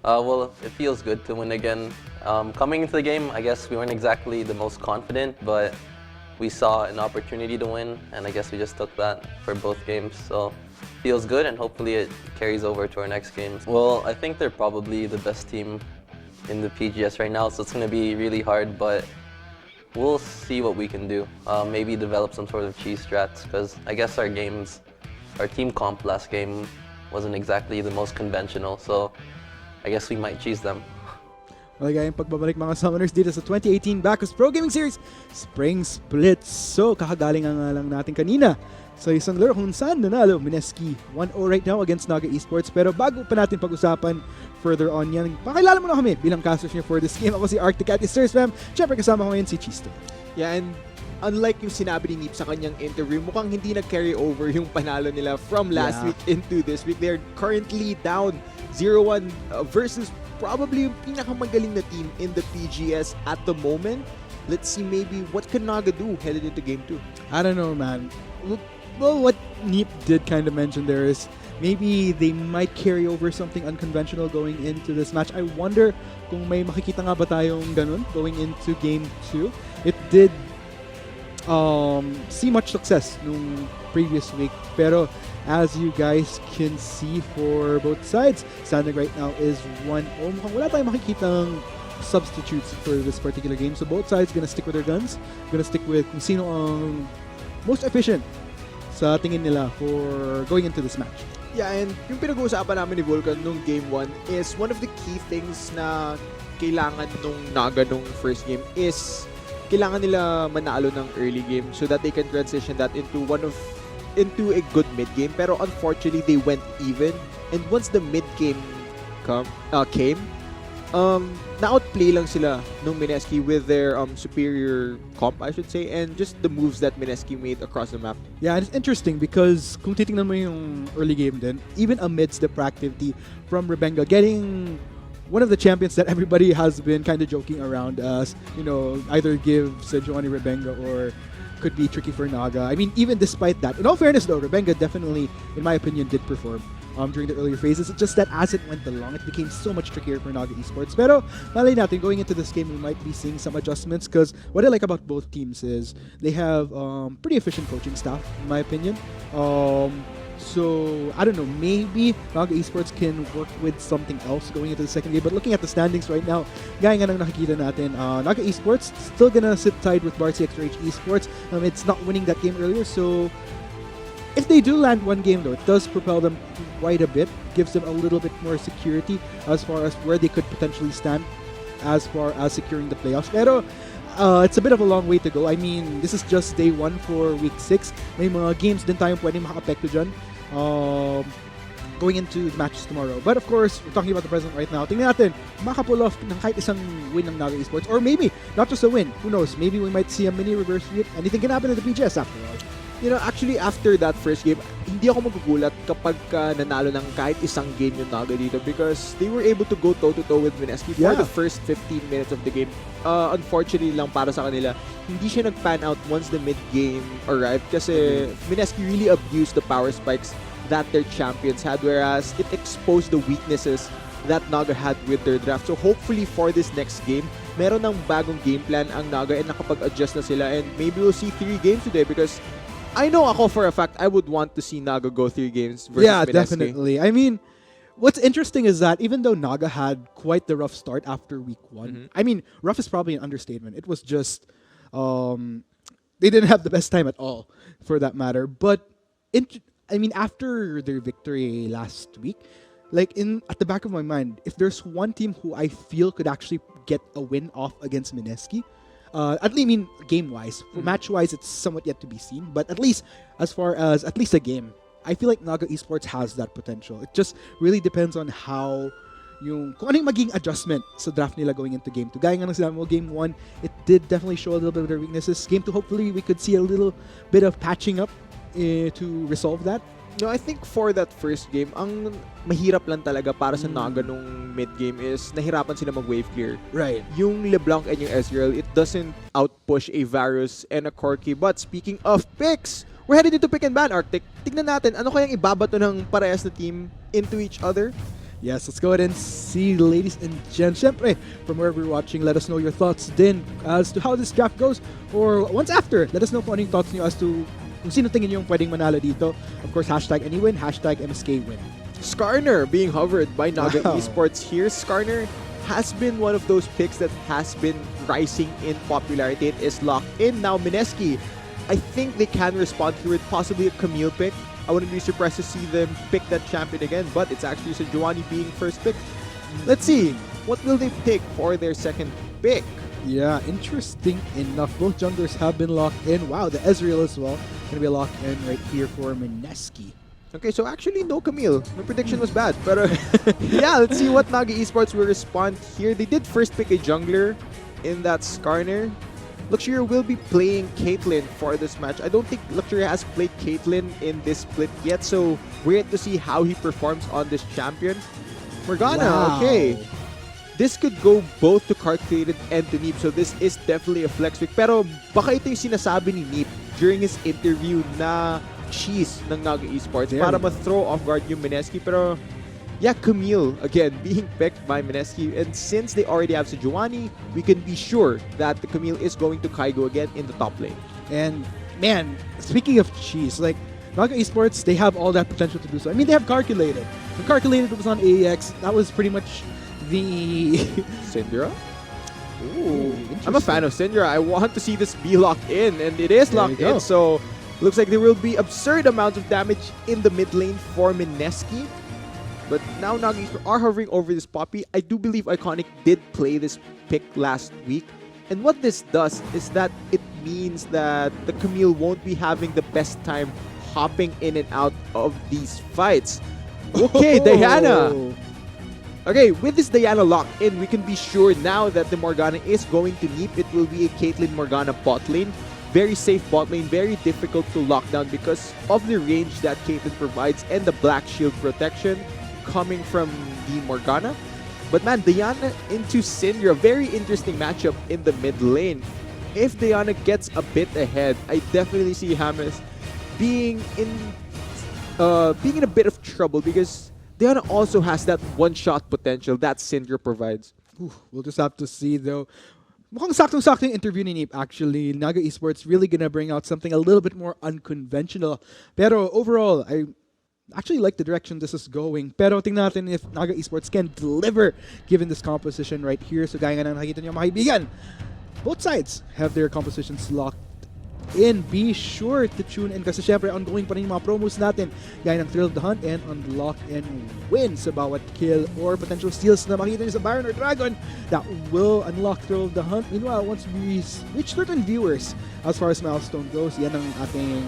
Well, it feels good to win again. Coming into the game, I guess we weren't exactly the most confident, but we saw an opportunity to win, and I guess we just took that for both games. So feels good, and hopefully it carries over to our next games. Well, I think they're probably the best team in the PGS right now, so it's going to be really hard, but we'll see what we can do. Maybe develop some sort of cheese strats, because I guess our team comp last game wasn't exactly the most conventional, so I guess we might cheese them. Maligayang pagbabalik mga summoners dito sa 2018 Bacchus Pro Gaming Series Spring Splits. So, kakagaling nga lang natin kanina sa isang laro kung saan nanalo Mineski 1-0 right now against Naga Esports. Pero bago pa natin pag-usapan further on yan, pakilala mo na kami bilang casters niya for this game. Ako si Arctic at Sirs Fam. Siyempre kasama ko ngayon si Chisto. Yeah, and unlike yung sinabi ni Neep sa kanyang interview, mukhang hindi nag-carry over yung panalo nila from last week into this week. They're currently down 0-1 versus probably yung pinakamagaling na team in the PGS at the moment. Let's see maybe what can Naga do headed into game 2. I don't know, man. Well, what Neep did kind of mention there is maybe they might carry over something unconventional going into this match. I wonder kung may makikita nga ba tayong ganun going into game 2. It did see much success nung previous week, pero as you guys can see for both sides, standing right now is 1-0. Mukhang wala tayong makikitang substitutes for this particular game. So both sides gonna stick with their guns, gonna stick with kung sino ang most efficient sa tingin nila for going into this match. Yeah, and yung pinag-uusapan namin ni Vulcan nung game 1 is one of the key things na kailangan nung Naga nung first game is kailangan nila manalo ng early game so that they can transition that into a good mid game. Pero unfortunately, they went even, and once the mid game came, na-outplay lang sila nung Mineski with their superior comp, I should say, and just the moves that Mineski made across the map. Yeah, and it's interesting because kung titingnan mo yung early game din, even amidst the proactivity from Rebenga, getting one of the champions that everybody has been kind of joking around as, you know, either give Sejuani Rebenga or could be tricky for Naga. I mean, even despite that, in all fairness though, Rebenga definitely, in my opinion, did perform during the earlier phases. It's just that as it went along, it became so much trickier for Naga Esports. Pero, malay natin, going into this game, we might be seeing some adjustments because what I like about both teams is they have pretty efficient coaching staff, in my opinion. So, I don't know, maybe Naga Esports can work with something else going into the second game. But looking at the standings right now, gaya nga nang nakikita natin, Naga Esports still gonna sit tied with Barcy X-Rage Esports. It's not winning that game earlier, so if they do land one game though, it does propel them quite a bit, gives them a little bit more security as far as where they could potentially stand as far as securing the playoffs. Pero it's a bit of a long way to go. I mean, this is just day 1 for week 6. May mga games din tayong pwedeng maka-apekto dyan going into the matches tomorrow. But of course, we're talking about the present right now. Tingnan natin, maka-pull off ng kahit isang win ng Naga Esports. Or maybe, not just a win. Who knows? Maybe we might see a mini reverse sweep. Anything can happen in the PGS after all. You know, actually, after that first game, hindi ako magugulat kapag nanalo ng kahit isang game yung Naga dito because they were able to go toe-to-toe with Mineski for the first 15 minutes of the game. Unfortunately lang para sa kanila, hindi siya nag-pan out once the mid-game arrived kasi Mineski really abused the power spikes that their champions had, whereas it exposed the weaknesses that Naga had with their draft. So hopefully for this next game, meron ng bagong game plan ang Naga and nakapag-adjust na sila, and maybe we'll see 3 games today because I know ako for a fact I would want to see Naga go 3 games versus Mineski. Definitely. I mean, what's interesting is that even though Naga had quite the rough start after week 1, I mean, rough is probably an understatement. It was just, they didn't have the best time at all, for that matter. But, I mean, after their victory last week, like at the back of my mind, if there's one team who I feel could actually get a win off against Mineski, at least, I mean, game-wise. For match-wise, it's somewhat yet to be seen. But at least, as far as at least a game, I feel like Naga Esports has that potential. It just really depends on how kung ano yung maging adjustment sa draft nila going into game 2. Gaya nga ng sinabi mo, game 1, it did definitely show a little bit of their weaknesses. Game 2, hopefully, we could see a little bit of patching up to resolve that. No, I think for that first game, ang mahirap lang talaga para sa Naga nung mid-game is nahirapan sila mag-wave clear. Right. Yung LeBlanc and yung Ezreal, it doesn't outpush a Varus and a Corki. But speaking of picks, we're headed into pick and ban, Arctic. Tignan natin, ano kayang ibabato ng parehas na team into each other? Yes, let's go ahead and see, ladies and gents. Syempre, from wherever you're watching, let us know your thoughts din as to how this draft goes. Or once after, let us know kung ano yung thoughts niyo as to kung sino tingin niyo yung pwedeng manalo dito. Of course, hashtag AnyWin, hashtag MSK win. Skarner being hovered by Naga Wow. Esports here. Skarner has been one of those picks that has been rising in popularity. It is locked in. Now, Mineski, I think they can respond to it. Possibly a Camille pick. I wouldn't be surprised to see them pick that champion again, but it's actually Sejuani being first pick. Let's see. What will they pick for their second pick? Yeah, interesting enough. Both junglers have been locked in. Wow, the Ezreal as well. Gonna be locked in right here for Mineski. Okay, so actually no Camille. My prediction was bad. But yeah, let's see what Naga Esports will respond here. They did first pick a jungler in that Skarner. Luxuria will be playing Caitlyn for this match. I don't think Luxuria has played Caitlyn in this split yet, so we're yet to see how he performs on this champion. Morgana, Wow. okay. This could go both to Calculated and to Neep, so this is definitely a flex pick. Pero baka ito yung sinasabi ni Neep during his interview na cheese ng Naga Esports There para we go. ma-throw off guard yung Mineski. Pero yeah, Camille, again, being picked by Mineski. And since they already have Sejuani, we can be sure that the Camille is going to Kaigo again in the top lane. And man, speaking of cheese, like Naga Esports, they have all that potential to do so. I mean, they have Calculated. When Calculated was on AEX, that was pretty much the Syndra? Ooh, I'm a fan of Syndra. I want to see this be locked in, and it is There locked you go. in. So looks like there will be absurd amounts of damage in the mid lane for Mineski. But now Naga Esports are hovering over this Poppy. I do believe Iconic did play this pick last week. And what this does is that it means that the Camille won't be having the best time hopping in and out of these fights. Okay, Diana. Okay, with this Diana locked in, we can be sure now that the Morgana is going to Neep. It will be a Caitlyn Morgana bot lane. Very safe bot lane, very difficult to lock down because of the range that Caitlyn provides and the black shield protection coming from the Morgana. But man, Diana into Syndra, very interesting matchup in the mid lane. If Diana gets a bit ahead, I definitely see Hamas being in a bit of trouble because Diana also has that one-shot potential that Syndra provides. Ooh, we'll just have to see though. Mukhang saktong-sakto yung interview ni Neep actually. Naga Esports really gonna bring out something a little bit more unconventional. Pero overall, I actually like the direction this is going. Pero tingnan natin if Naga Esports can deliver given this composition right here. So gaya nga ng nakikita niyo mga kaibigan, both sides have their compositions locked in. Be sure to tune in kasi syempre ongoing pa rin yung mga promos natin gaya ng Thrill of the Hunt and Unlock and Win sa bawat kill or potential steals na makita niyo sa Baron or Dragon that will unlock Thrill of the Hunt. Meanwhile, once we reach certain viewers as far as milestone goes, yan ang ating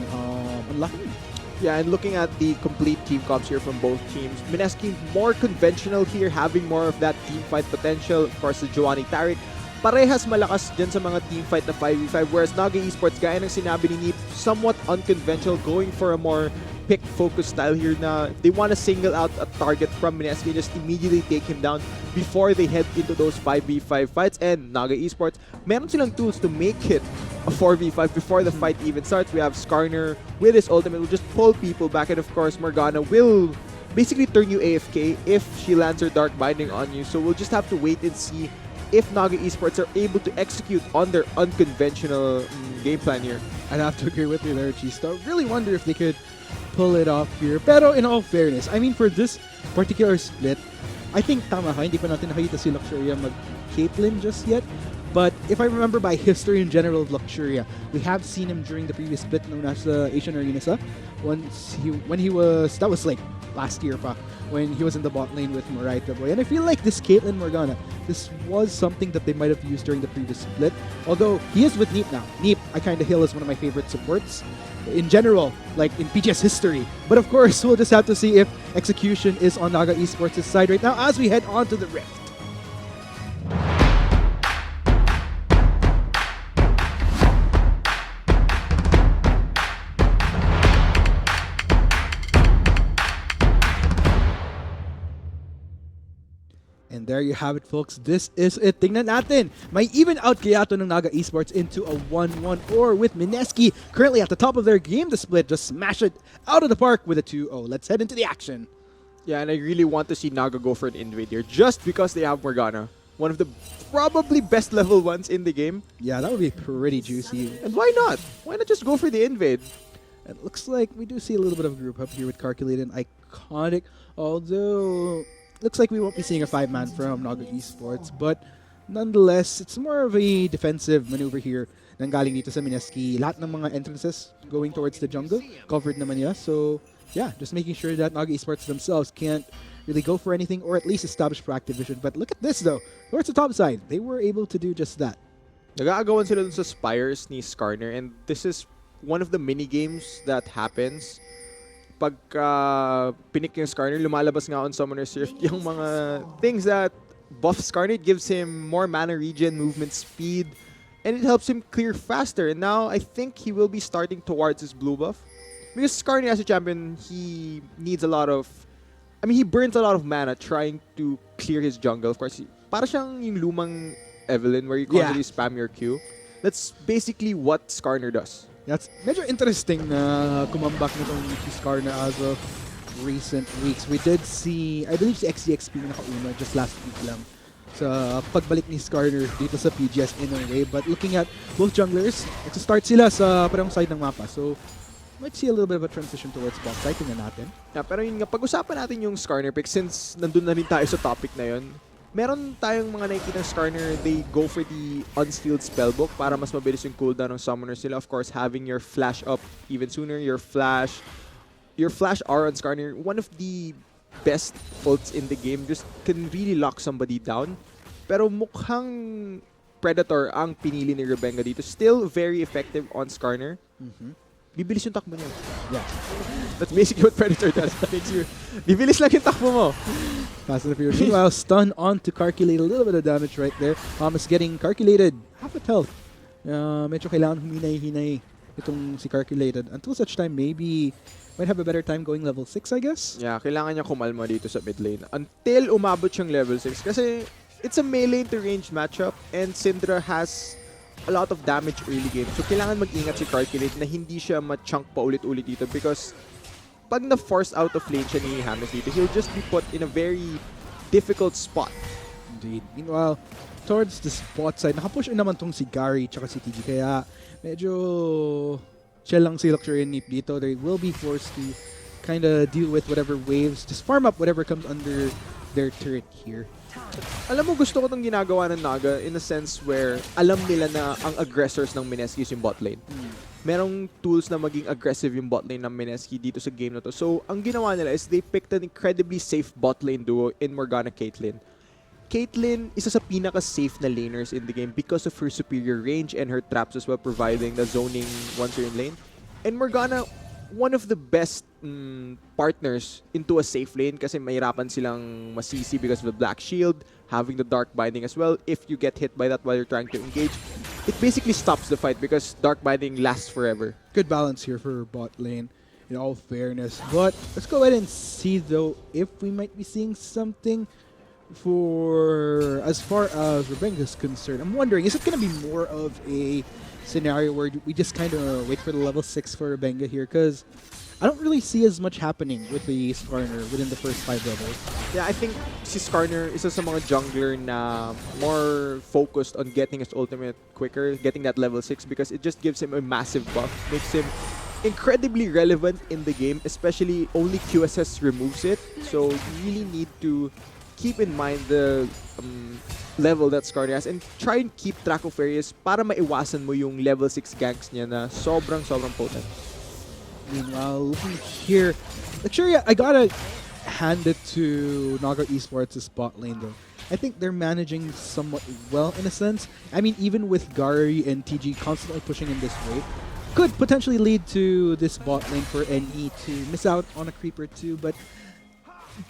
unlocking. Yeah, and looking at the complete team comps here from both teams, Mineski more conventional here, having more of that team fight potential. Of course, the Giovanni Taric, parehas malakas dyan sa mga team fight na 5v5, whereas Naga Esports, gaya ng sinabi ni Neep, somewhat unconventional, going for a more pick-focused style here na they want to single out a target from Mineski and just immediately take him down before they head into those 5v5 fights. And Naga Esports, meron silang tools to make it a 4v5 before the fight even starts. We have Skarner with his ultimate, will just pull people back, and of course Morgana will basically turn you AFK if she lands her Dark Binding on you. So we'll just have to wait and see if Naga Esports are able to execute on their unconventional game plan here. I'd have to agree with you there, Chista. Really wonder if they could pull it off here. Pero in all fairness, I mean, for this particular split, I think tama ka, hindi pa natin nakita si Luxuria mag-Caitlyn just yet. But if I remember by history in general of Luxuria, we have seen him during the previous split known as the Asian Arenas. That was like last year pa, when he was in the bot lane with Moraita Boy. And I feel like this Caitlyn Morgana, this was something that they might have used during the previous split. Although he is with Neep now. Neep, I kinda hail as one of my favorite supports in general, like in PGS history. But of course, we'll just have to see if execution is on Naga Esports' side right now as we head on to the Rift. And there you have it, folks. This is it. Tingnan natin. May even out kaya to ng Naga Esports into a 1-1 or with Mineski currently at the top of their game to split. Just smash it out of the park with a 2-0. Let's head into the action. Yeah, and I really want to see Naga go for an invade here just because they have Morgana. One of the probably best level ones in the game. Yeah, that would be pretty juicy. And why not? Why not just go for the invade? It looks like we do see a little bit of a group up here with Calculate and Iconic, although looks like we won't be seeing a 5-man from Naga Esports, but nonetheless, it's more of a defensive maneuver here nang galing dito sa Mineski. Lahat ng mga entrances going towards the jungle, covered naman niya. So, yeah, just making sure that Naga Esports themselves can't really go for anything or at least establish proactive vision. But look at this though, towards the top side, they were able to do just that. Nag-aagawan sila dun sa Spires ni Skarner, and this is one of the mini games that happens pagka pinik yung Skarner, lumalabas nga on Summoner's Rift yung mga things that buff Skarner. It gives him more mana regen, movement speed, and it helps him clear faster. And now I think he will be starting towards his blue buff. Because Skarner as a champion, he needs a lot of... I mean, he burns a lot of mana trying to clear his jungle. Of course, para siyang yung lumang Evelyn where you constantly spam your Q. That's basically what Skarner does. That's medyo interesting na kumambak nitong si Skarner as of recent weeks. We did see, I believe si XDXP nakauna just last week lang sa pagbalik ni Skarner dito sa PGS in a way. But looking at both junglers, nagsa-start sila sa parang side ng mapa. So, might see a little bit of a transition towards bot side. Tingnan natin. Yeah, pero yun nga, pag-usapan natin yung Skarner pick since nandun na rin tayo sa topic na yun. Meron tayong mga nakikita ng Skarner, they go for the unsealed spellbook para mas mabilis yung cooldown ng summoners nila. Of course, having your flash up even sooner, your flash R on Skarner, one of the best ults in the game, just can really lock somebody down. Pero mukhang Predator ang pinili ni Rebenga dito. Still very effective on Skarner. Bibilis yung takbo niya. Yeah. That's basically what Predator does. Bibilis lang yung takbo mo. Fast and Furious. Meanwhile, stun on to Calculate. A little bit of damage right there. Thomas getting Calculated. Half a health. Medyo kailangan huminay-hinay itong si Calculated. Until such time, maybe might have a better time going level 6, I guess. Yeah, kailangan niya kumalma dito sa mid lane. Until umabot siyang level 6. Kasi it's a melee to range matchup and Syndra has a lot of damage early game. So, kailangan mag-ingat si Calculate na hindi siya ma-chunk pa ulit-ulit dito because pag na-force out of lane siya ni James dito, he'll just be put in a very difficult spot. Indeed. Meanwhile, towards the spot side, nakapush in naman tong si Gary tsaka si TG. Kaya medyo chill lang si Luxury and Nip dito. They will be forced to kind of deal with whatever waves. Just farm up whatever comes under their turret here. Alam mo, gusto ko itong ginagawa ng Naga in a sense where alam nila na ang aggressors ng Mineski is yung bot lane. Merong tools na maging aggressive yung bot lane ng Mineski dito sa game na to. So, ang ginawa nila is they picked an incredibly safe bot lane duo in Morgana Caitlyn. Caitlyn, isa sa pinaka-safe na laners in the game because of her superior range and her traps as well, providing the zoning once you're in lane. And Morgana, one of the best partners into a safe lane kasi mahirapan silang masisi because of the black shield, having the dark binding as well. If you get hit by that while you're trying to engage, it basically stops the fight because dark binding lasts forever. Good balance here for bot lane, in all fairness. But let's go ahead and see though if we might be seeing something for as far as Rebenga is concerned. I'm wondering, is it going to be more of a scenario where we just kind of wait for the level 6 for Rebenga here? Because I don't really see as much happening with the Skarner within the first 5 levels. Yeah, I think si Skarner isa sa mga jungler na more focused on getting his ultimate quicker, getting that level 6 because it just gives him a massive buff, makes him incredibly relevant in the game, especially only QSS removes it. So you really need to keep in mind the level that Skarner has and try and keep track of areas para maiwasan mo yung level 6 ganks niya na sobrang potent. Meanwhile, looking here, sure, I gotta hand it to Naga Esports' bot lane though. I think they're managing somewhat well in a sense. I mean, even with Gary and TG constantly pushing in this way, could potentially lead to this bot lane for NE to miss out on a creep or two, but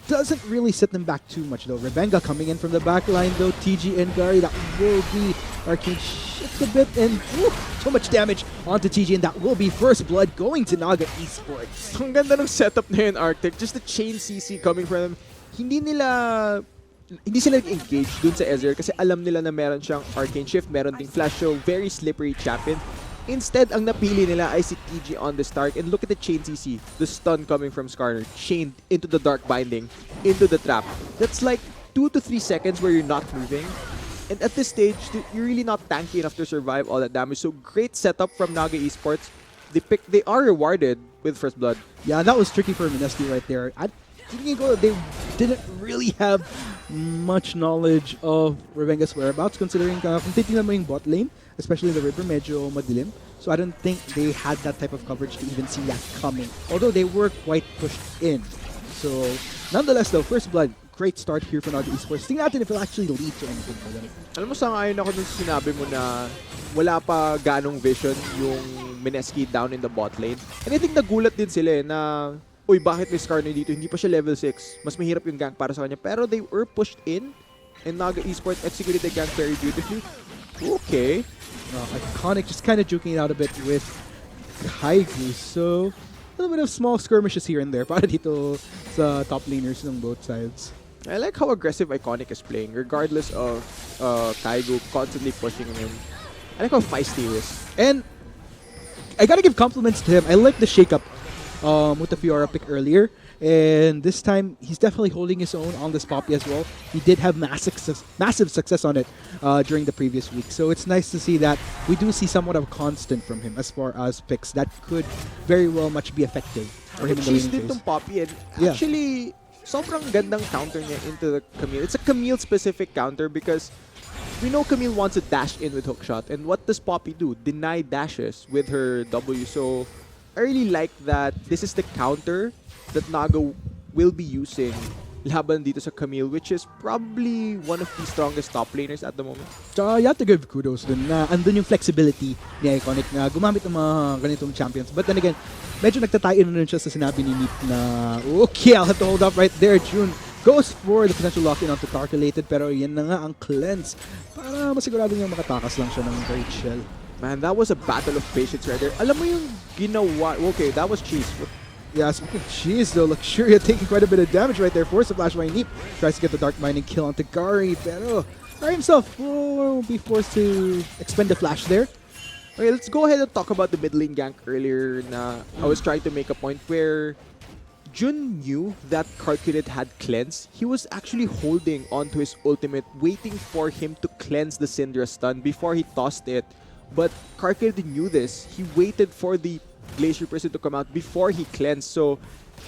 doesn't really set them back too much though. Rebenga coming in from the back line though, TG and Gary, that will be Arcade shift a bit and so much damage onto TG and that will be first blood going to Naga Esports. Ang ganda ng setup na yun, Arctic. Just the chain CC coming from them. Hindi sila nag-engage dun sa Ezreal kasi alam nila na meron siyang Arcane Shift, meron ding Flash, so very slippery champion. Instead, ang napili nila ay si TG on the start. And look at the chain CC. The stun coming from Skarner. Chained into the Dark Binding, into the trap. That's like 2 to 3 seconds where you're not moving. And at this stage, you're really not tanky enough to survive all that damage. So great setup from Naga Esports. They are rewarded with First Blood. Yeah, that was tricky for Mineski right there. They didn't really have much knowledge of Revenga's whereabouts considering kung titignan mo yung bot lane, especially the river, medyo madilim. So I don't think they had that type of coverage to even see that coming. Although they were quite pushed in. So nonetheless though, First Blood, great start here for Naga Esports. Tingnan natin if it'll actually lead to anything for them. Alam mo, sangayon ako dun sa sinabi mo na wala pa ganong vision yung Mineski down in the bot lane. And I think nagulat din sila na uy, bakit may Skarner dito? Hindi pa siya level 6. Mas mahirap yung gank para sa kanya. Pero they were pushed in and Naga Esports executed the gank very beautifully. Okay. Iconic just kind of juking it out a bit with Kaigu. So, a little bit of small skirmishes here and there para dito sa top laners ng both sides. I like how aggressive Iconic is playing regardless of Kaigu constantly pushing him. I like how feisty he is. And I gotta give compliments to him. I like the shake-up with the Fiora pick earlier. And this time, he's definitely holding his own on this Poppy as well. He did have massive success on it during the previous week. So it's nice to see that we do see somewhat of a constant from him as far as picks that could very well much be effective for him in the Cheese laning din phase. tong Poppy and Yeah. actually, sobrang gandang counter niya into the Camille. It's a Camille-specific counter because we know Camille wants to dash in with hookshot. And what does Poppy do? Deny dashes with her W. So I really like that this is the counter that Naga will be using laban dito sa Camille, which is probably one of the strongest top laners at the moment. Tsaka you have to give kudos dun na andun yung flexibility ni Iconic na gumamit ng mga ganitong champions. But then again, medyo nagtatayin na rin siya sa sinabi ni Neep na okay, I'll have to hold up right there. June goes for the potential lock-in onto Calculated pero yan na nga ang cleanse para masigurado niyang makatakas lang siya ng Great Shell. Man, that was a battle of patience right there. Alam mo yung ginawa... Okay, that was cheese. Yeah, speaking of cheese though, Luxuria taking quite a bit of damage right there. Force the flash by Neep. Tries to get the Dark Binding kill onto Gary, pero Gary himself will be forced to expend the flash there. Okay, let's go ahead and talk about the mid lane gank earlier na I was trying to make a point where Jun knew that Calculate had cleanse. He was actually holding onto his ultimate, waiting for him to cleanse the Syndra stun before he tossed it. But Calculate knew this. He waited for the Glacier person to come out before he cleansed. So,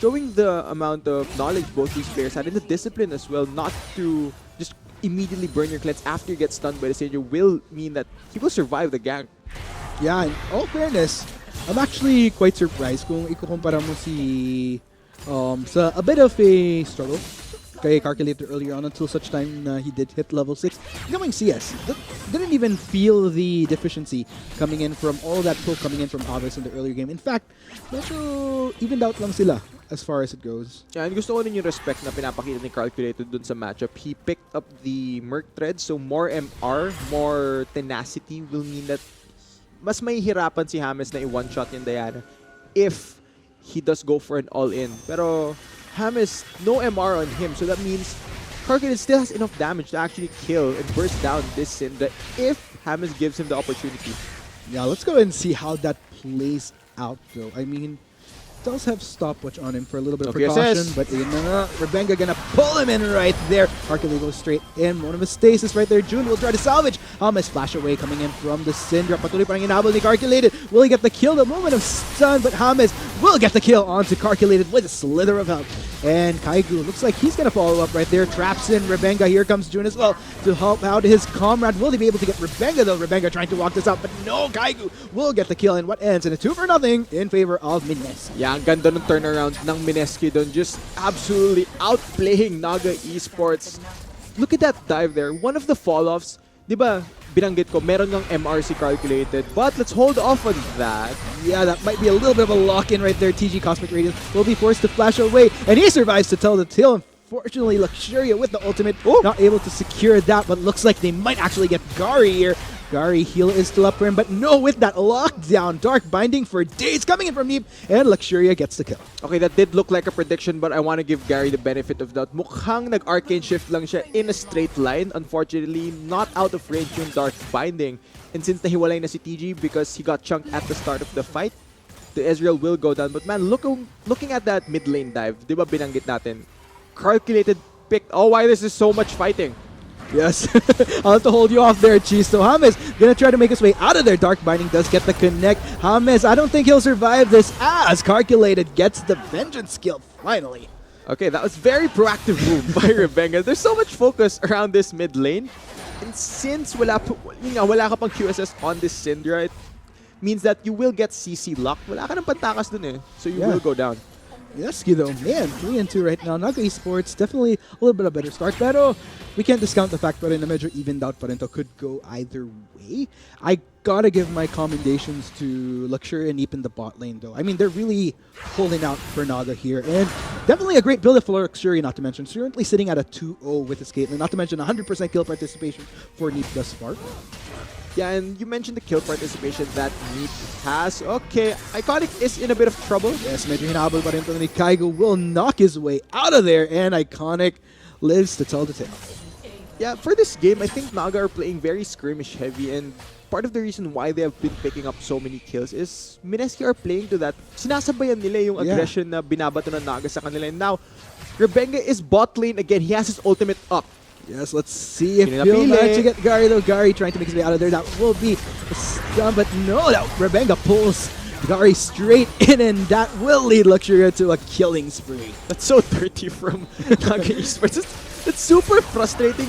showing the amount of knowledge both these players had and the discipline as well, not to just immediately burn your cleanse after you get stunned by the Syndra will mean that he will survive the gank. Yeah, in all fairness, I'm actually quite surprised kung ikukumpara mo si sa a bit of a struggle kay Calculator earlier on until such time he did hit level 6. Going CS, didn't even feel the deficiency coming in from all that pull coming in from Aves in the earlier game. In fact, medyo evened out lang sila as far as it goes. Yeah, and gusto ko din yung respect na pinapakita ni Calculated dun sa matchup. He picked up the Merc Thread, so more MR, more tenacity will mean that mas may hirapan si James na i-one-shot yung Diana if he does go for an all-in. Pero James, no MR on him, so that means Calculated still has enough damage to actually kill and burst down this Syndra if James gives him the opportunity. Yeah, let's go and see how that plays out though. I mean, does have stopwatch on him for a little bit of precaution, but Rebenga gonna pull him in right there. Calculated goes straight in. One of his stasis right there. June will try to salvage. James flash away coming in from the Syndra. Patuloy pa rin inabol ni Calculated. Will he get the kill? The moment of stun, but James will get the kill onto Calculated with a slither of health. And Kaigu looks like he's gonna follow up right there. Traps in Rebenga. Here comes June as well to help out his comrade. Will he be able to get Rebenga though? Rebenga trying to walk this out, but no, Kaigu will get the kill in what ends in a 2-0 in favor of Mineski. Yeah, ang ganda ng turnaround ng Mineski doon. Just absolutely outplaying Naga Esports. Look at that dive there. One of the fall-offs, di ba, binanggit ko, meron ng MRC Calculated. But let's hold off on that. Yeah, that might be a little bit of a lock-in right there. TG Cosmic Radiance will be forced to flash away, and he survives to tell the tale. Unfortunately, Luxuria with the ultimate, not able to secure that, but looks like they might actually get Gary here. Gary, heal is still up for him, but no, with that lockdown, Dark Binding for days coming in from Neep, and Luxuria gets the kill. Okay, that did look like a prediction, but I want to give Gary the benefit of doubt. Mukhang nag-arcane shift lang siya in a straight line. Unfortunately, not out of range yung Dark Binding. And since nahiwalay na si TG because he got chunked at the start of the fight, the Ezreal will go down. But man, looking at that mid lane dive, di ba binanggit natin? Calculated pick. Oh, why this is so much fighting? Yes, I'll have to hold you off there, Cheese. So James gonna try to make his way out of there. Dark Binding does get the connect. James, I don't think he'll survive this as Calculated gets the Vengeance skill finally. Okay, that was very proactive move by Rebenga. There's so much focus around this mid lane. And since wala ka pang QSS on this Syndra, it means that you will get CC locked. Wala ka ng pantakas dun eh. So you will go down. Mineski though, man, 3-2 right now. Naga Esports, definitely a little bit of better start. Pero we can't discount the fact that in a medyo evened out pa rin to, could go either way. I gotta give my commendations to Luxuria and Neep in the bot lane though. I mean, they're really holding out for Naga here. And definitely a great build for Luxuria, not to mention. So currently sitting at a 2-0 with his Caitlyn. Not to mention 100% kill participation for Neep thus far. Yeah, and you mentioned the kill participation that Neep has. Okay, Iconic is in a bit of trouble. Yes, medyo hinabol pa rin to ni Kaigo will knock his way out of there, and Iconic lives to tell the tale. Yeah, for this game, I think Naga are playing very skirmish heavy, and part of the reason why they have been picking up so many kills is Mineski are playing to that. Sinasabayan nila yung aggression na binabato ng Naga sa kanila. And now, Rebenga is bot lane again. He has his ultimate up. Yes, let's see if he'll manage to get Gary though. Gary trying to make his way out of there. That will be a stun, but no, that Rebenga pulls Gary straight in, and that will lead Luxuria to a killing spree. That's so dirty from Naga Esports. It's super frustrating.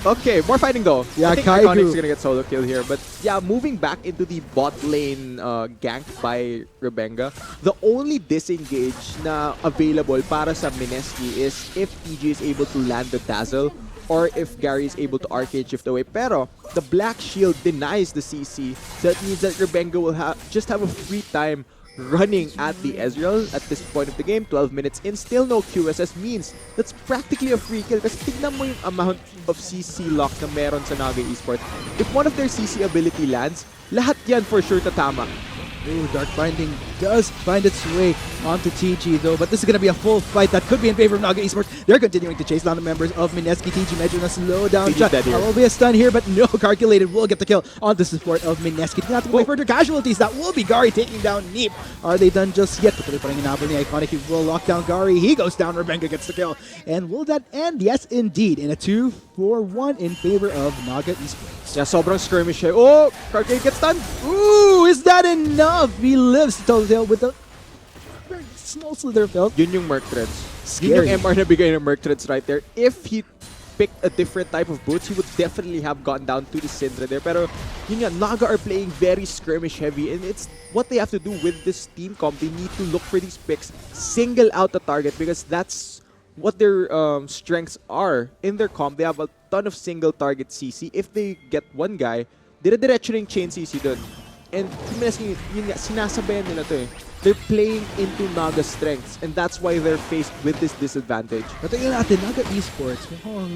Okay, more fighting though. Yeah, I think Iconic's gonna get solo kill here. But yeah, moving back into the bot lane gank by Rebenga, the only disengage na available para sa Mineski is if TG is able to land the Dazzle or if Gary is able to arcade shift away. Pero the Black Shield denies the CC, so that means that Rebenga will just have a free time running at the Ezreal at this point of the game. 12 minutes in, still no QSS means that's practically a free kill. Kasi tignan mo yung amount of CC lock na meron sa Naga Esports. If one of their CC ability lands, lahat yan for sure tatama. Ooh, Dark Binding does find its way onto TG though, but this is going to be a full fight that could be in favor of Naga Esports. They're continuing to chase down the members of Mineski. TG medyo na slow down. There will be a stun here, but no, Calculated will get the kill on the support of Mineski. Not to play further casualties. That will be Gary taking down Neep. Are they done just yet? Patuloy pa rin hinabol ni Iconic. He will lock down Gary. He goes down. Rebenga gets the kill. And will that end? Yes, indeed. In a 2-4-1 in favor of Naga Esports. Yeah, sobrang skirmish eh. Oh, Calculated gets stunned. Ooh, is that enough? He lives to tell the tale with a very small slither of health. Yun yung Merc Treads. Scary. Yun yung MR na bigay ng Merc Treads right there. If he picked a different type of boots, he would definitely have gone down to the Syndra there. Pero yun nga, Naga are playing very skirmish heavy, and it's what they have to do with this team comp. They need to look for these picks, single out the target, because that's what their strengths are. In their comp, they have a ton of single target CC. If they get one guy, dire-diretso rin chain CC dun. And yun nga, sinasabayan nila to eh. They're playing into Naga's strengths, and that's why they're faced with this disadvantage. Pero tingnan natin, Naga Esports, mukhang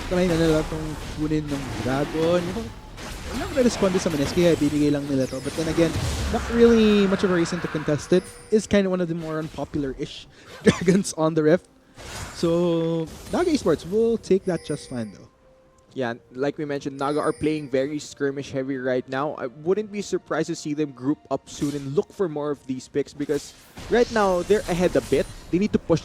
try na nila itong kunin ng Dragon. Mukhang walang responde sa Mineski, kaya bibigay lang nila to. But then again, not really much of a reason to contest it. It's kind of one of the more unpopular-ish Dragons on the Rift. So, Naga Esports will take that just fine though. Yeah, like we mentioned, Naga are playing very skirmish heavy right now. I wouldn't be surprised to see them group up soon and look for more of these picks, because right now they're ahead a bit. They need to push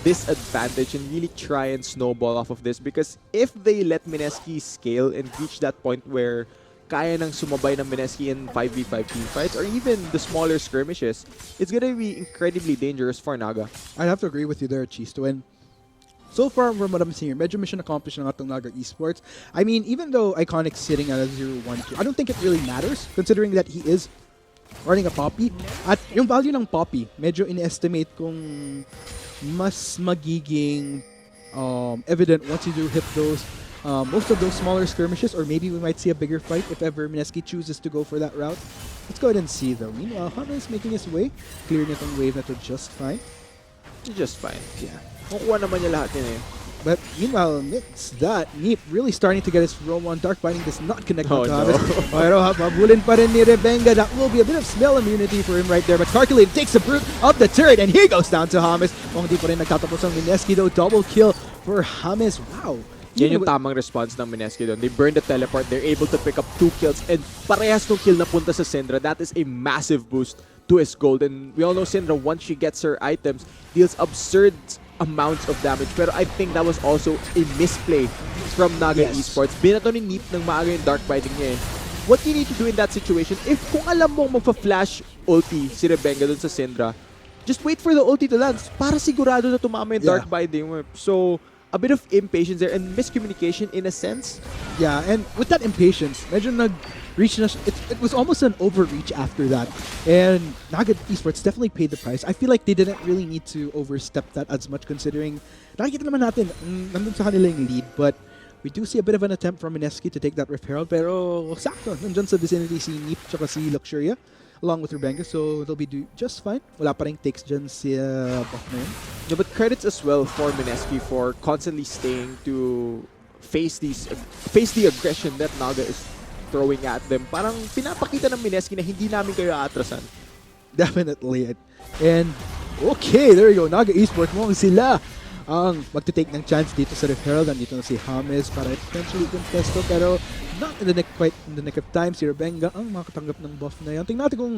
this advantage and really try and snowball off of this, because if they let Mineski scale and reach that point where kaya nang sumabay ng Mineski in 5v5 team fights or even the smaller skirmishes, it's gonna be incredibly dangerous for Naga. I'd have to agree with you there, Chisto. And so far, from what I'm seeing, medyo mission accomplished na itong Naga Esports. I mean, even though Iconic's sitting at a 0-1-2, I don't think it really matters, considering that he is running a Poppy. At yung value ng Poppy, medyo in-estimate kung mas magiging evident once you do hit those most of those smaller skirmishes, or maybe we might see a bigger fight if ever Mineski chooses to go for that route. Let's go ahead and see though. Meanwhile, Hana is making his way, clearing itong wave na to just fine. Just fine. Yeah. Makuha naman niya lahat yun eh. But meanwhile, amidst that, Neep really starting to get his roam on. Dark Binding does not connect Oh, on no. James. Pero habulin pa rin ni Rebenga. That will be a bit of spell immunity for him right there. But Calculated takes the brute of the turret and he goes down to James. Kung di pa rin nagtatapos ang Mineski though. Double kill for James. Wow. Yan yung tamang response ng Mineski doon. They burn the teleport, they're able to pick up 2 kills, and parehas ng kill na punta sa Syndra. That is a massive boost to his gold. And we all know Syndra, once she gets her items, deals absurd amounts of damage. Pero I think that was also a misplay from Naga Esports. Binato ni Neep ng maaga yung Dark Binding niya eh. What you need to do in that situation, if kung alam mong magpa-flash ulti si Rebenga dun sa Syndra, just wait for the ulti to land para sigurado na tumama yung Dark Binding mo. So, a bit of impatience there and miscommunication in a sense. Yeah, and with that impatience, medyo nag-reach na, it was almost an overreach after that. And Naga Esports definitely paid the price. I feel like they didn't really need to overstep that as much considering nakikita naman natin, nandun sa kanila yung lead, but we do see a bit of an attempt from Mineski to take that Rift Herald, pero sakto, nandyan sa vicinity si Neep tsaka si Luxuria along with Rebenga, so they'll be just fine. Wala pa rin takes dyan si buff na yun. Yeah, but credits as well for Mineski for constantly staying to face the aggression that Naga is throwing at them. Parang pinapakita ng Mineski na hindi namin kayo aatrasan. Definitely. And okay, there you go. Naga Esports mo sila ang magte-take ng chance dito sa Rift Herald. Nandito na si James para potentially contest to, pero not in the quite in the nick of time. Si Rebenga ang makatanggap ng buff na yan. Tingnan natin kung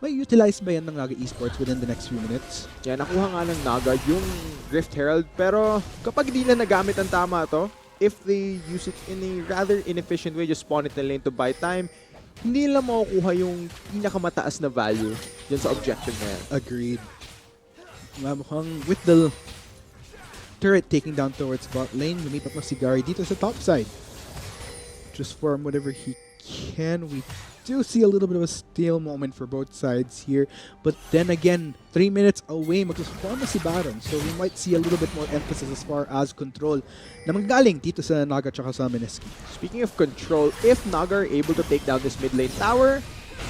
may utilize ba yan ng Naga Esports within the next few minutes. Yeah, nakuha nga ng Naga yung Rift Herald, pero kapag di na nagamit ang tama to, if they use it in a rather inefficient way, just spawn it na lane to buy time, hindi nila makukuha yung pinakamataas na value dyan sa objective na yan. Agreed. Mukhang with the turret taking down towards bot lane, lumipat na si Gary dito sa top side. Just farm whatever he can. We do see a little bit of a stale moment for both sides here. But then again, 3 minutes away, mag-farm na si Baron. So we might see a little bit more emphasis as far as control na manggaling dito sa Naga tsaka sa Mineski. Speaking of control, if Naga are able to take down this mid lane tower,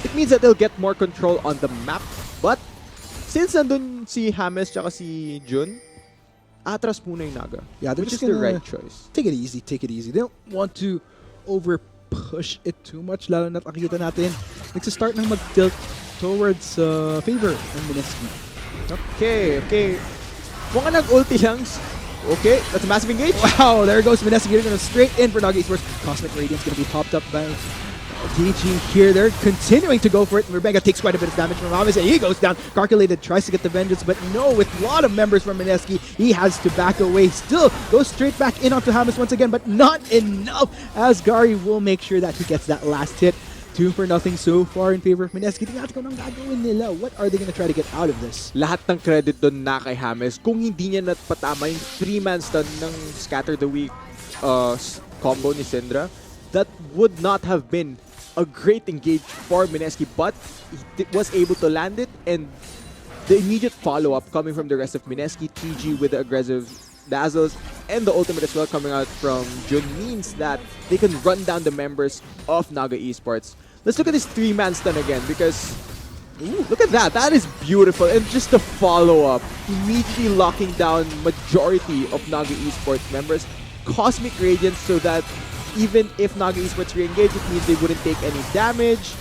it means that they'll get more control on the map. But since nandun si James tsaka si Jun, atras muna yung Naga. Yeah, they're which just is the gonna right choice. Take it easy, take it easy. They don't want to over-push it too much, lalo na't nakikita natin nagsistart ng mag-tilt towards favor ng Mineski. Okay. Mukhang nag-ulti lang. Okay, that's a massive engage. Wow, there goes Mineski getting straight in for Naga Esports. Cosmic Radiance going to be popped up by DG here. They're continuing to go for it. Rebecca takes quite a bit of damage from James. He goes down. Calculated tries to get the vengeance, but no, with a lot of members from Mineski, he has to back away. Still goes straight back in onto James once again, but not enough as Gary will make sure that he gets that last hit. 2-0 so far in favor of Mineski. Tingnan natin kung anong gagawin nila. What are they going to try to get out of this? Lahat ng credit doon na kay James. Kung hindi niya napatama yung 3-man stun ng Scatter the Weak combo ni Syndra, that would not have been a great engage for Mineski, but he was able to land it, and the immediate follow-up coming from the rest of Mineski, TG with the aggressive dazzles, and the ultimate as well coming out from Jun means that they can run down the members of Naga Esports. Let's look at this 3-man stun again, because look at that. That is beautiful. And just the follow-up, immediately locking down majority of Naga Esports members. Cosmic Radiance so that even if Naga Esports re-engage, it means they wouldn't take any damage.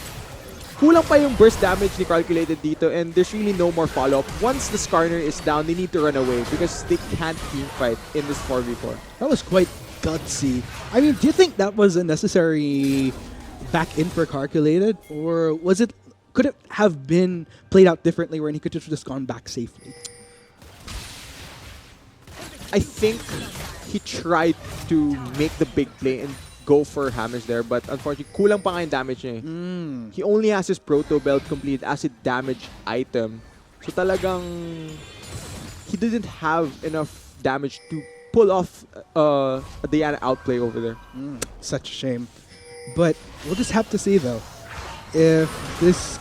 Kulang pa yung burst damage ni Calculated dito, and there's really no more follow-up. Once the Skarner is down, they need to run away because they can't team fight in this 4v4. That was quite gutsy. I mean, do you think that was a necessary back in for Calculated? Or could it have been played out differently where he could have just gone back safely? I think he tried to make the big play and go for Hammers there, but unfortunately, kulang pa nga yung damage niya. He only has his Proto Belt complete acid damage item. So talagang he didn't have enough damage to pull off a Diana outplay over there. Such a shame. But we'll just have to see though, if this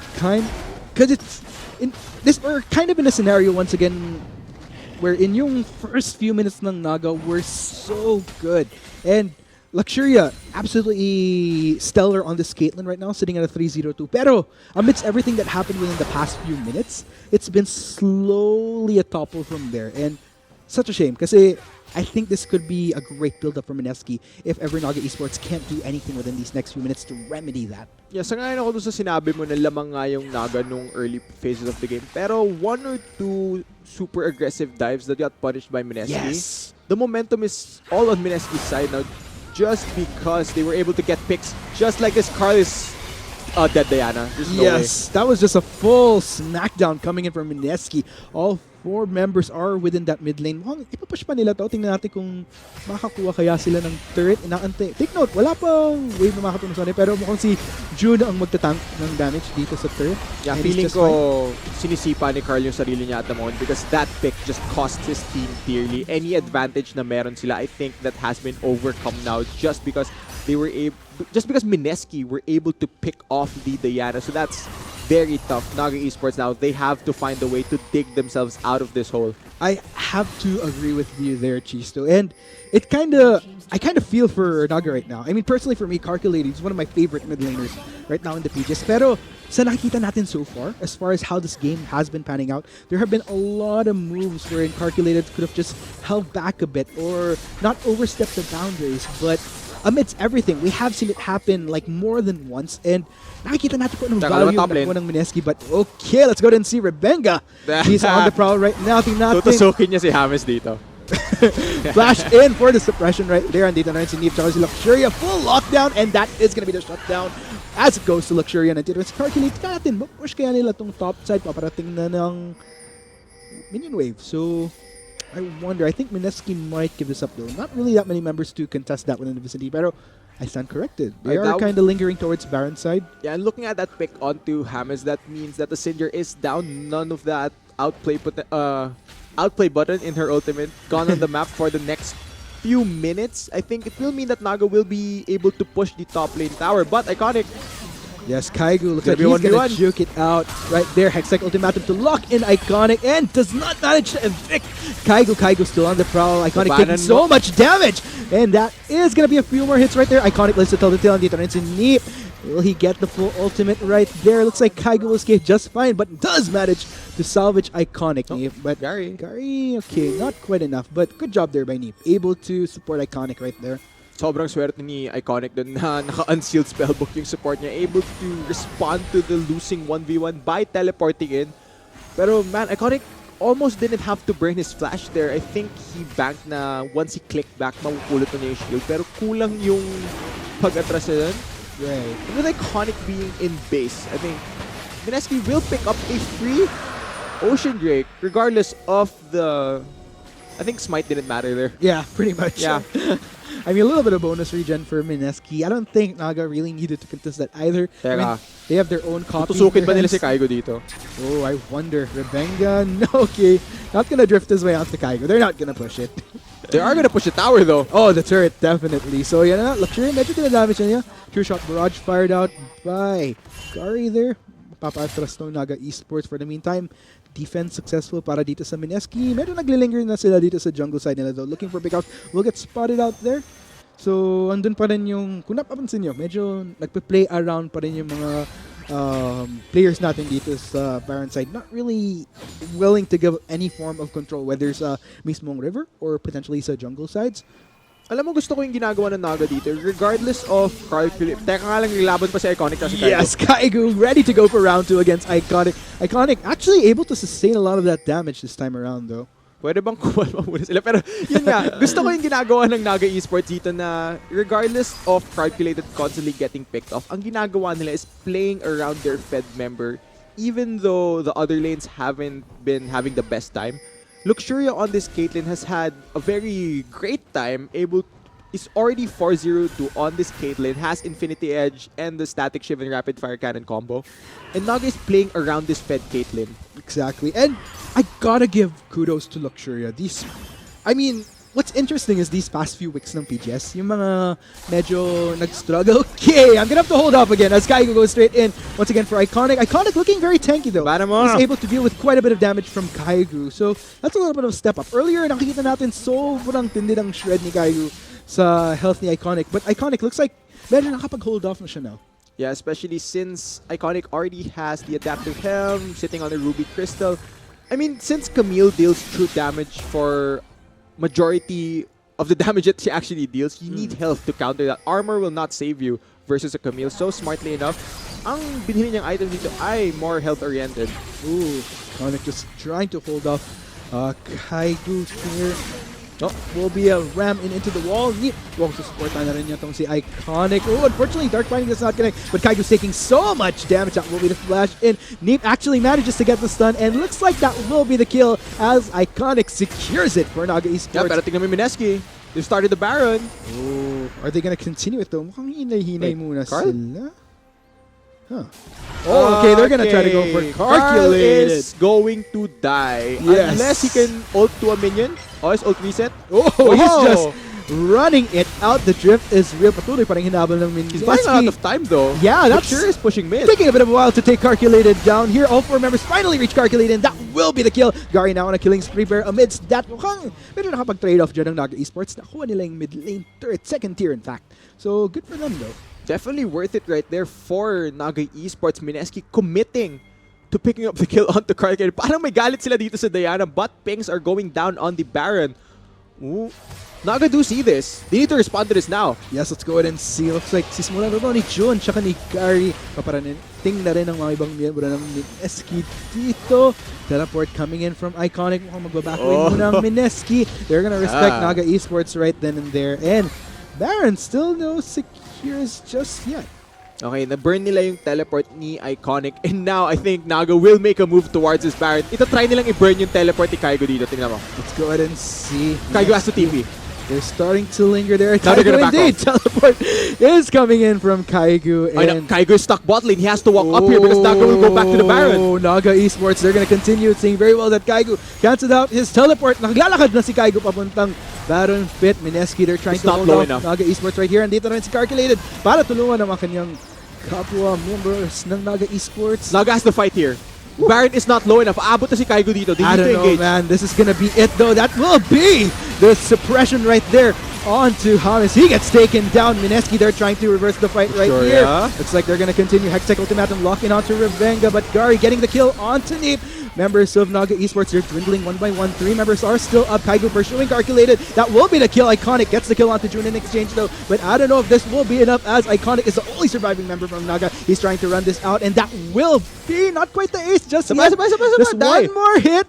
because we're kind of in a scenario once again where in yung first few minutes ng Naga were so good. And Luxuria, absolutely stellar on this Caitlyn right now, sitting at a 3-0-2. Pero amidst everything that happened within the past few minutes, it's been slowly a topple from there. And such a shame kasi I think this could be a great build-up for Mineski if ever Naga Esports can't do anything within these next few minutes to remedy that. Yeah, sangayon ako dun sa sinabi mo na lamang nga yung Naga nung early phases of the game. Pero 1 or 2 super aggressive dives that got punished by Mineski. Yes! The momentum is all on Mineski's side now just because they were able to get picks just like this Carlos dead Diana. There's no way. Yes, that was just a full smackdown coming in from Mineski. All 4 members are within that mid lane. Mukhang ipapush pa nila to. Tingnan natin kung makakuha kaya sila ng turret. Inaantay. Take note, wala pa wave na makatulong sa kanila. Pero mukhang si June ang magtatank ng damage dito sa turret. Yeah, And feeling he's just ko sinisipa ni Carl yung sarili niya at the moment because that pick just cost his team dearly. Any advantage na meron sila, I think that has been overcome now just because they were able, just because Mineski were able to pick off the Diana. So that's very tough. Naga Esports now, they have to find a way to dig themselves out of this hole. I have to agree with you there, Chisto. And I kind of feel for Naga right now. I mean, personally for me, Calculated is one of my favorite mid laners right now in the PGS. Pero sa nakikita natin so far as how this game has been panning out, there have been a lot of moves wherein Calculated could have just held back a bit or not overstepped the boundaries. But amidst everything, we have seen it happen like more than once, and nakikita natin kung anong value top lane. nakuha ng Mineski. But okay, let's go ahead and see Rebenga. He's on the prowl right now. Tingnan natin. Tutusukin niya si James dito. Flash in for the suppression right there. Andito na rin si Neve tsaka si Luxuria. Full lockdown, and that is gonna be the shutdown as it goes to Luxuria. Nandito rin si Calculate. Tingnan natin, push kaya nila tong top side. Paparating na ng minion wave. So I wonder. I think Mineski might give this up though. Not really that many members to contest that within the vicinity, pero I stand corrected. They are kind of lingering towards Baron side. Yeah, and looking at that pick onto James, that means that the Cinder is down. None of that outplay button in her ultimate gone on the map for the next few minutes. I think it will mean that Naga will be able to push the top lane tower, but Iconic. Yes, Kaigu looks like Gonna he's be going 1v1. to juke it out right there. Hextech ultimatum to lock in Iconic and does not manage to evict Kaigu. Kaigu still on the prowl. Iconic taking so much damage. And that is going to be a few more hits right there. Iconic lets it tell the tale. Dito rin si Neep. Will he get the full ultimate right there? Looks like Kaigu will escape just fine, but does manage to salvage Iconic. Neep. But Gary, okay, not quite enough. But good job there by Neep. Able to support Iconic right there. sobrang swerte ni Iconic dun na naka-unsealed spellbook yung support niya. Able to respond to the losing 1v1 by teleporting in. Pero man, Iconic almost didn't have to burn his flash there. I think he banked na once he clicked back, mapupulot na niya yung shield. Pero kulang yung pag-atras niya dun. Right. And with Iconic being in base, I think Mineski will pick up a free Ocean Drake regardless of the... I think Smite didn't matter there. Yeah, pretty much. Yeah. I mean, a little bit of bonus regen for Mineski. I don't think Naga really needed to contest that either. I mean, they have their own copy. Tutusukin ba nila si Kaigo dito? Oh, I wonder. Rebenga, no, okay. Not gonna drift his way out to Kaigo. They're not gonna push it. They are gonna push the tower though. Oh, the turret, definitely. So, yan na. Luxury, medyo tinadamage na niya. True shot barrage fired out by Gary there. Papaatras ng Naga Esports for the meantime. Defense successful para dito sa Mineski. Medyo naglilinger na sila dito sa jungle side nila though. Looking for pickout. Will get spotted out there. So, andun pa rin yung, kung napapansin nyo, medyo nagpe-play around pa rin yung mga players natin dito sa Baron side. Not really willing to give any form of control, whether sa mismong river or potentially sa jungle sides. Alam mo, gusto ko yung ginagawa ng Naga dito. Regardless of Carl Philip. Teka nga lang, nilaban pa si Iconic kasi Kaigo. Yes, Kaigo ready to go for round 2 against Iconic. Iconic actually able to sustain a lot of that damage this time around though. Pwede bang kumalma muna sila? Pero yun nga, gusto ko yung ginagawa ng Naga Esports dito na regardless of calculated constantly getting picked off, ang ginagawa nila is playing around their Fed member even though the other lanes haven't been having the best time. Luxuria on this Caitlyn has had a very great time, is already 4-0-2 on this Caitlyn, has Infinity Edge and the Static Shiv and Rapid Fire Cannon combo. And Naga is playing around this fed Caitlyn. Exactly. And I gotta give kudos to Luxuria. What's interesting is these past few weeks ng PGS, yung mga medyo nag-struggle. Okay, I'm gonna have to hold up again as Kaigo goes straight in. Once again for Iconic. Iconic looking very tanky though. He's able to deal with quite a bit of damage from Kaigo. So that's a little bit of a step up. Earlier, nakikita natin sobrang tindi ng shred ni Kaigo sa health ni Iconic. But Iconic looks like medyo nakapag-hold off na siya now. Yeah, especially since Iconic already has the Adaptive Helm, sitting on the Ruby Crystal. I mean, since Camille deals true damage for majority of the damage that she actually deals, you need health to counter that. Armor will not save you versus a Camille. So smartly enough, ang binili niyang item dito ay more health-oriented. Ooh, Iconic just trying to hold off Kaigu here. Oh, will be a ram into the wall. Neat. Well, support na rin niya tong si Iconic. Oh, unfortunately, Dark Binding does not connect. But Kaigu's taking so much damage. That will be the flash in. Neep actually manages to get the stun. And looks like that will be the kill as Iconic secures it for Naga Esports. Yeah, pero tingnan mo yung Mineski. They started the Baron. Oh, are they gonna continue it though? Mukhang hinay-hinay muna Carl? sila. Huh. Oh, okay, they're gonna try to go for Carl calculated. is going to die. Yes. Unless he can ult to a minion. Oh, his ult reset. Oh, he's just running it out. The drift is real. Patuloy pa rin hinabol ng He's Mineski. buying a lot of time though. Yeah, that's sure is pushing mid. taking a bit of a while to take Calculated down here. All 4 members finally reach Calculated, and that will be the kill. Gary now on a killing spree pair amidst that. Mukhang medyo nakapag-trade off dyan ng Naga Esports. Nakuha nila yung mid lane turret, second tier in fact. So, good for them though. Definitely worth it right there for Naga Esports. Mineski committing to picking up the kill onto Calculated. Parang may galit sila dito sa Diana, but pings are going down on the Baron. Ooh. Naga do see this. They need to respond to this now. Yes, let's go ahead and see. Looks like sisimulan na ni Jun tsaka ni Gary. Paparating na rin ang mga ibang miyembro ng Mineski dito. Teleport coming in from Iconic. Mukhang magbabackway muna ang Mineski. They're gonna respect Naga Esports right then and there. And Baron still no secures just yet. Okay, na-burn nila yung teleport ni Iconic. And now, I think Naga will make a move towards his Baron. Ito try nilang i-burn yung teleport ni Kaigo dito. Tingnan mo. Let's go ahead and see. Kaigo has to TP. They're starting to linger there. Now they're gonna back indeed. Teleport is coming in from Kaigu. And Kaigo is stuck bot lane. He has to walk up here because Naga will go back to the Baron. Oh, Naga Esports, they're gonna continue seeing very well that Kaigu canceled out his teleport. Naglalakad na si Kaigu papuntang Baron Pit. Mineski, they're trying It's to not hold low off enough. Naga Esports right here. And dito rin si Calculated para tulungan ang mga kanyang kapwa members ng Naga Esports. Naga has to fight here. Baron is not low enough. Aabot na si Kaigo dito. They I need don't to know, engage. man. This is gonna be it, though. That will be the suppression right there onto Hamas. He gets taken down. Mineski, they're trying to reverse the fight right Sure, here. yeah. Looks like they're gonna continue Hextech Ultimatum, locking onto Revenga, but Gary getting the kill onto Neep. Members of Naga Esports, they're dwindling one by one. 3 members are still up. Kaigo pursuing Calculated. That will be the kill. Iconic gets the kill onto June in exchange, though. But I don't know if this will be enough, as Iconic is the only surviving member from Naga. He's trying to run this out, and that will be not quite the ace just yet. Just die. one more hit.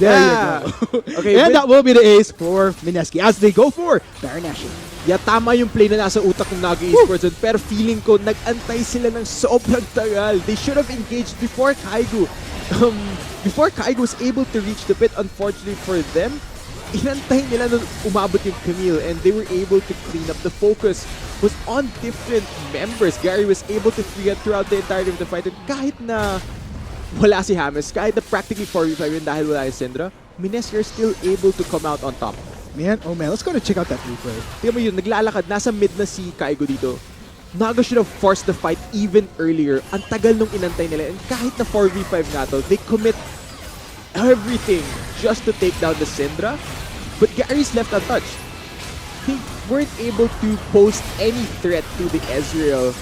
There you go. Okay, and that will be the ace for Mineski as they go for Baron Nashing. Yeah, tama yung play na nasa utak ng Naga Esports dun. Pero feeling ko, nag-antay sila ng sobrang tagal. They should have engaged before Kaigo. Before Kaigo was able to reach the pit, unfortunately for them, inantay nila nung umabot yung Camille and they were able to clean up. The focus was on different members. Gary was able to free it throughout the entirety of the fight. And kahit na wala si James, kahit na practically 4v5 yun dahil wala si Syndra, Mineski are still able to come out on top. Man, oh man, let's go to check out that replay. Tingnan mo yun, naglalakad, nasa mid na si Kaigo dito. Naga should have forced the fight even earlier. Ang tagal nung inantay nila. And kahit na 4v5 nga to, they commit everything just to take down the Syndra. But Gary's left untouched. They weren't able to post any threat to the Ezreal.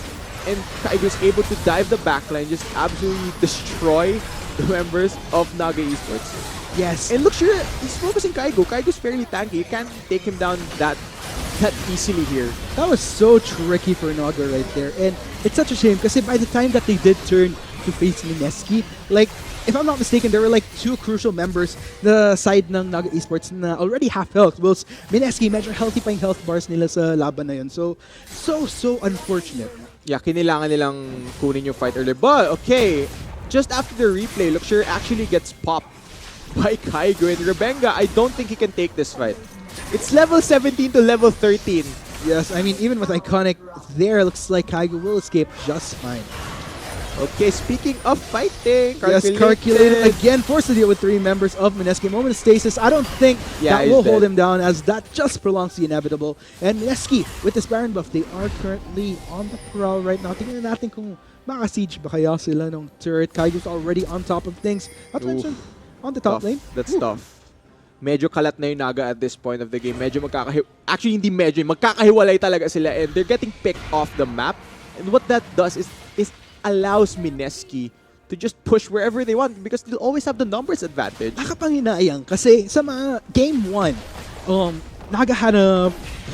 And Kaigo's able to dive the backline, just absolutely destroy the members of Naga Esports. Yes. And look, sure, he's focusing Kaigo. Kaigo's fairly tanky. You can't take him down that easily here. That was so tricky for Naga right there. And it's such a shame because by the time that they did turn to face Mineski, like, if I'm not mistaken, there were like 2 crucial members the side ng Naga Esports na already half health. Whilst Mineski, medyo healthy pa yung health bars nila sa laban na yun. So unfortunate. Yeah, kailangan nilang kunin yung fight earlier. But, okay, just after the replay, look, sure actually gets popped by Kaigo. And Revenga, I don't think he can take this fight. It's level 17 to level 13. Yes, I mean, even with Iconic there, looks like Kaigo will escape just fine. Okay, speaking of fighting, Yes, Calculated again, forced to deal with 3 members of Mineski. Moment of stasis. I don't think that he's will hold dead. him down, as that just prolongs the inevitable. And Mineski, with this Baron buff, they are currently on the prowl right now. Tingnan natin kung maka-siege ba kaya sila ng turret. Kaigo's already on top of things. Not to mention, on the top lane. That's tough. Medyo kalat na yung Naga at this point of the game. Medyo actually, hindi medyo. Magkakahiwalay talaga sila and they're getting picked off the map. And what that does is allows Mineski to just push wherever they want because they'll always have the numbers advantage. Nakapanginayang kasi sa mga game 1, Naga had a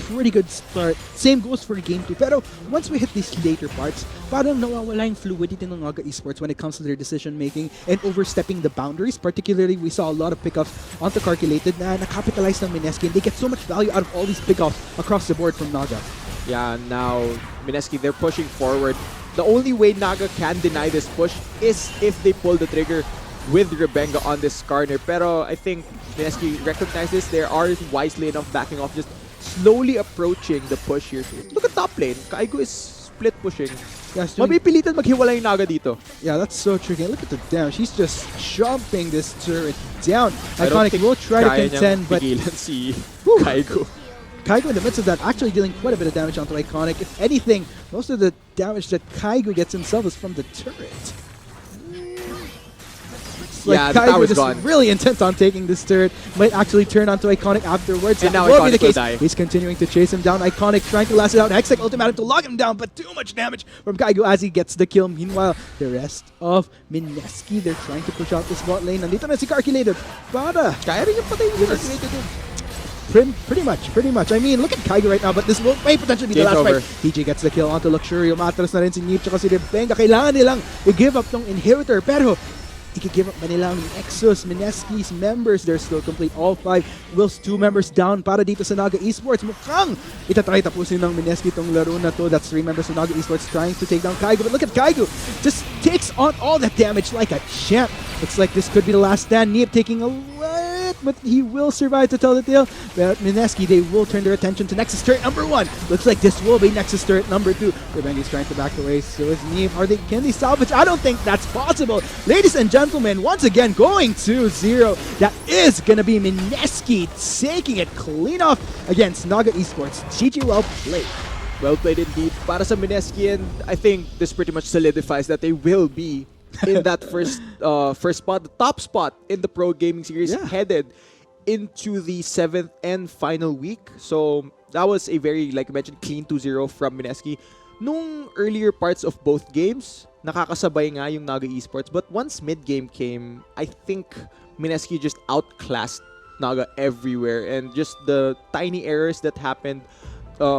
pretty good start. Same goes for Game 2. Pero once we hit these later parts, parang nawawala yung fluidity ng Naga Esports when it comes to their decision making and overstepping the boundaries. Particularly, we saw a lot of pickoffs onto Calculated na nakapitalize ng Mineski, and they get so much value out of all these pickoffs across the board from Naga. Yeah, now Mineski, they're pushing forward. The only way Naga can deny this push is if they pull the trigger with Rebenga on this corner. Pero I think Mineski recognizes they are wisely enough backing off, just slowly approaching the push here. Look at top lane. Kaigo is split pushing. Yeah, Mapipilitan maghiwalay yung Naga dito. Yeah, that's so tricky. Look at the damage. He's just jumping this turret down. I don't Iconic think will try to contend, but pigilan si Kaigo. Kaigo in the midst of that actually dealing quite a bit of damage onto Iconic. If anything, most of the damage that Kaigo gets himself is from the turret. Like Yeah, the Kaigo tower's just gone. really intent on taking this turret. Might actually turn onto Iconic afterwards. And That now will be the Iconic will case. die. He's continuing to chase him down. Iconic trying to last it out. Hextech ultimatum to lock him down, but too much damage from Kaigo as he gets the kill. Meanwhile, the rest of Mineski, they're trying to push out this bot lane. Nandito na si Calculated. Para. Kaya rin yung patay yung Yes. Calculated yun. Pretty much. I mean, look at Kaigo right now, but this may potentially be the Game's last over. fight. TJ gets the kill onto Luxury. Umatras na rin si Nip tsaka si Rebenga. Kailangan nilang i-give up tong inhibitor, pero i-give up ba nila ang Nexus, Mineski's members? They're still complete. All 5 Will's 2 members down para dito sa Naga Esports. Mukhang itatry tapusin ng Mineski tong laro na to. That's 3 members of Naga Esports trying to take down Kaigo. But look at Kaigo. Just takes on all that damage like a champ. Looks like this could be the last stand. Nip taking a lot, but he will survive to tell the tale. But Mineski, they will turn their attention to Nexus turret number 1. Looks like this will be Nexus turret number 2. Rebengi's trying to back away. So is Nip. Can they salvage? I don't think that's possible. Ladies and gentlemen, once again going 2-0. That is gonna be Mineski taking it clean off against Naga Esports. GG, well played. Well played indeed. Para sa Mineski, and I think this pretty much solidifies that they will be in that first spot, the top spot in the Pro Gaming Series, Yeah. headed into the 7th and final week. So that was a very, like I mentioned, clean 2-0 from Mineski. Nung earlier parts of both games, nakakasabay nga yung Naga Esports. But once mid-game came, I think Mineski just outclassed Naga everywhere. And just the tiny errors that happened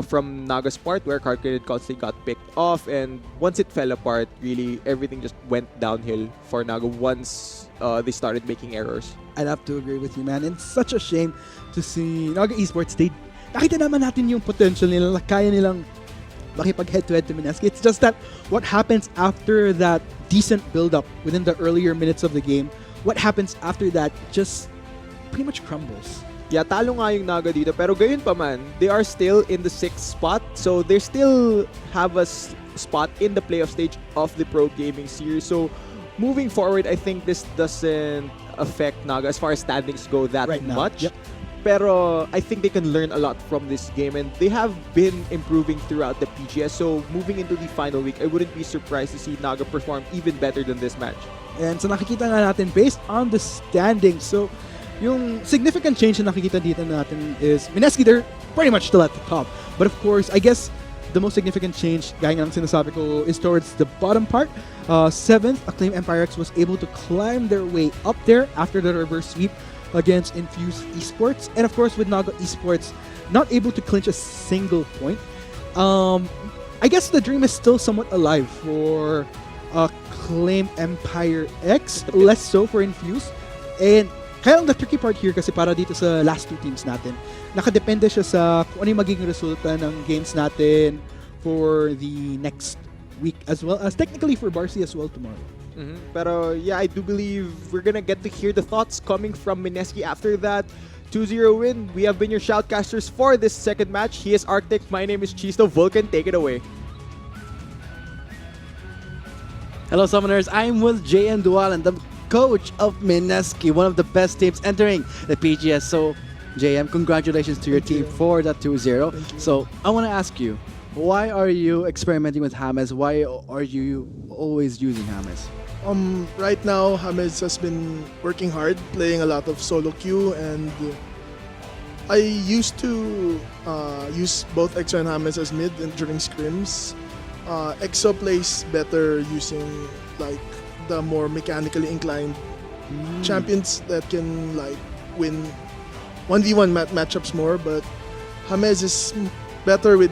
from Naga's part, where Calculated constantly got picked off, and once it fell apart, really everything just went downhill for Naga once they started making errors. I'd have to agree with you, man. And it's such a shame to see Naga Esports. Nakita naman natin yung potential nila. Kaya nilang makipag head-to-head to Mineski. It's just that what happens after that decent build-up within the earlier minutes of the game, what happens after that just pretty much crumbles. Yeah, talo nga yung Naga dito, pero gayon pa man, they are still in the 6th spot, so they still have a spot in the playoff stage of the Pro Gaming Series. So moving forward, I think this doesn't affect Naga as far as standings go that Right now, much. yep. Pero I think they can learn a lot from this game, and they have been improving throughout the PGS. So moving into the final week, I wouldn't be surprised to see Naga perform even better than this match. And so nakikita nga natin based on the standings. So yung significant change na nakikita dito natin is Mineski, they're pretty much still at the top. But of course, I guess the most significant change, gaya nga ng sinasabi ko, is towards the bottom part. 7th, Acclaim Empire X was able to climb their way up there after the reverse sweep against Infused Esports. And of course, with Naga Esports not able to clinch a single point. I guess the dream is still somewhat alive for Acclaim Empire X, less so for Infused. And kaya lang the tricky part here kasi para dito sa last 2 teams natin, nakadepende siya sa kung ano yung magiging resulta ng games natin for the next week, as well as technically for Barcy as well tomorrow. Pero yeah, I do believe we're gonna get to hear the thoughts coming from Mineski after that 2-0 win. We have been your shoutcasters for this second match. He is Arctic, my name is Chisto. Vulcan, take it away. Hello, Summoners. I'm with JN Dual and the coach of Mineski, one of the best teams entering the PGS. So, JM, congratulations to your team for that 2-0. So, I want to ask you, why are you experimenting with James? Why are you always using James? Right now, James has been working hard, playing a lot of solo queue, and I used to use both EXO and James as mid during scrims. EXO plays better using like the more mechanically inclined champions that can like win 1v1 matchups more, but James is better with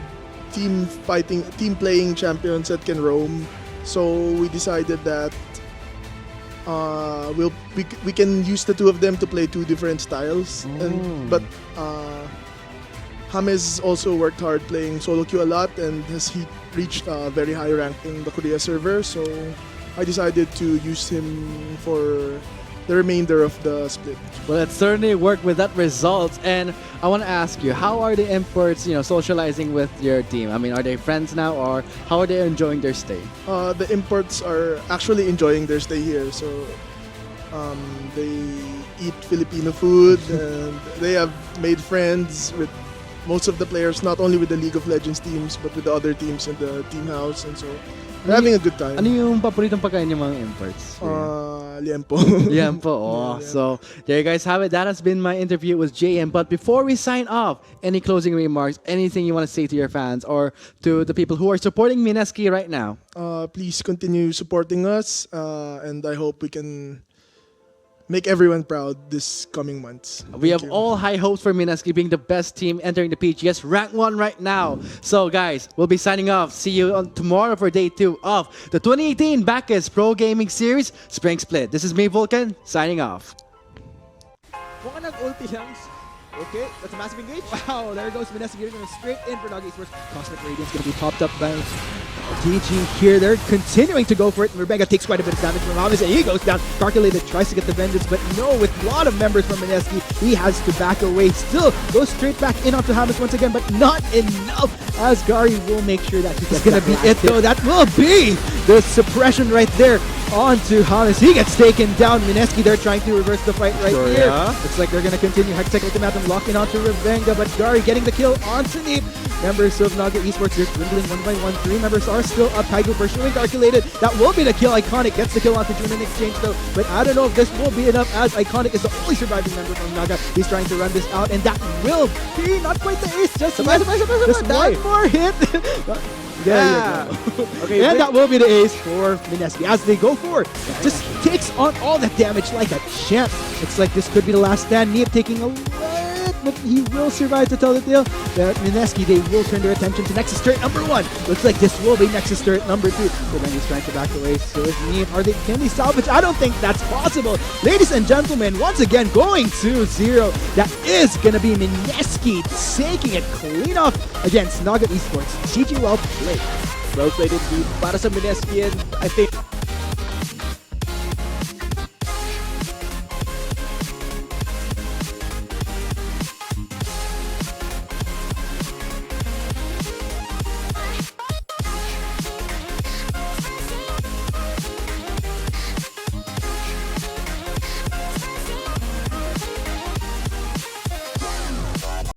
team playing champions that can roam. So we decided that we can use the two of them to play two different styles. But James also worked hard playing solo queue a lot, and he reached a very high rank in the Korea server. So I decided to use him for the remainder of the split. Well, it certainly worked with that result. And I want to ask you, how are the imports, socializing with your team? I mean, are they friends now, or how are they enjoying their stay? The imports are actually enjoying their stay here. So they eat Filipino food, and they have made friends with most of the players, not only with the League of Legends teams, but with the other teams in the team house. And so they're having a good time. Ano yung paboritong pagkain ng mga imports? Liempo. Liempo. Oh, Yeah. So there you guys have it. That has been my interview with JM. But before we sign off, any closing remarks, anything you want to say to your fans or to the people who are supporting Mineski right now? Please continue supporting us, and I hope we can make everyone proud this coming months. We have Thank you. all high hopes for Mineski being the best team entering the PGS Rank 1 right now. So guys, we'll be signing off. See you on tomorrow for day 2 of the 2018 Bacchus Pro Gaming Series Spring Split. This is me, Vulcan, signing off. Kung ka nag-ulti lang, okay, that's a massive engage. Wow, there goes Mineski getting them straight in for Naga Esports. Cosmic Radiance going to be popped up by DG here. They're continuing to go for it. Rebecca takes quite a bit of damage from James, and he goes down. Calculated tries to get the vengeance, but no, with a lot of members from Mineski, he has to back away. Still goes straight back in onto James once again, but not enough, as Gary will make sure that he's going to be it though. That will be the suppression right there onto James. He gets taken down. Mineski, they're trying to reverse the fight right here. Looks like they're going to continue Hextech Ultimatum, locking onto Revenga, but Gary getting the kill onto Neep. Members of Naga Esports, they're dwindling one by one. 3 members are still up. Kaigo pursuing Calculated. That will be the kill. Iconic gets the kill onto June in exchange though, but I don't know if this will be enough, as Iconic is the only surviving member from Naga. He's trying to run this out, and that will be not quite the ace. Just one more hit. There you go. Okay, And that will be the ace for Mineski as they go for it. Just takes on all that damage like a champ. Looks like this could be the last stand. Neep taking a hit, but he will survive to tell the tale. But Mineski, they will turn their attention to Nexus turret number 1. Looks like this will be Nexus turret number 2. But then he's trying to back away. So is Neep. Can they salvage? I don't think that's possible. Ladies and gentlemen, once again going to 0. That is going to be Mineski taking it clean off against Naga Esports. GG well played. Well played indeed para sa Mineski, and I think